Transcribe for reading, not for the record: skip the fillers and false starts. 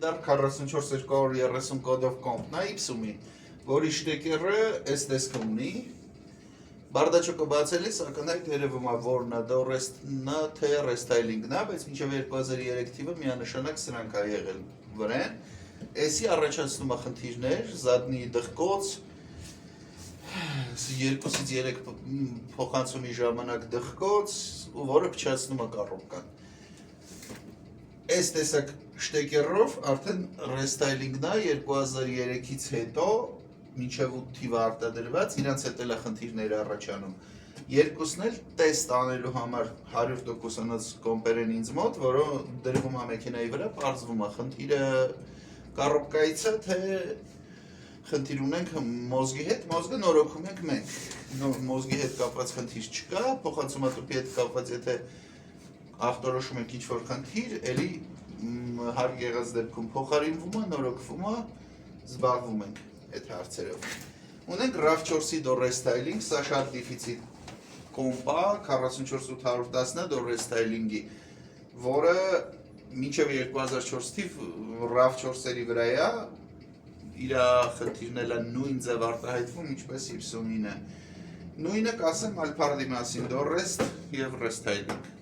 Դար 44230 կոդով կոմպն է իպսումի, որի շտեկերը այս տեսքը ունի, բարդաչոկը բացելիս ակնհայտ երևում է որն է դորեստնը թե ռեստայլինգն է, բայց մինչև 2003 թիվը միանշանակ սրանք է եղել վրեն, էսի առաջացնում է խնդիրներ, զատնի դխկոց, 2-ից 3 փոխանցումի ժամանակ դխկոց, ու որը փչացնում է կառոպկան։ Այս տեսակ շտեկերով արդեն ռեստայլինգն է 2003-ից հետո մինչև 8 թիվը արտադրված, իրանց հետ էլ է խնդիրներ առաջանում։ Երկուսն էլ տեստ անելու համար 100% կոմպեր են ինձ մոտ, որը դրվում է մեքենայի վրա, պարզվում է խնդիրը կառոպկայից է, թե խնդիր ունենք մոզգի հետ, մոզգը նորոգում ենք մենք, մոզգի հետ կապված խնդիր չկա, փոխանցումատուփի հետ կապված եթե ախտորոշում ենք ինչ-որ խնդիր, էլի հարկ եղած դեպքում փոխարինվում է, նորոգվում է, զբաղվում ենք այդ հարցերով։ Ունենք RAV4-ի դոր ռեստայլինգ, սա շատ դիֆիցիտ կոմպ է, 44810-ն է դոր ռեստայլինգի, որը մինչև 2004 թիվ RAV4-երի վրա է, իր խնդիրն էլ է նույն ձև արտահայտվում, ինչպես իպսումին է։ Նույնը կասեմ Alphard-ի մասին, դոր ռեստ և ռեստայլինգ։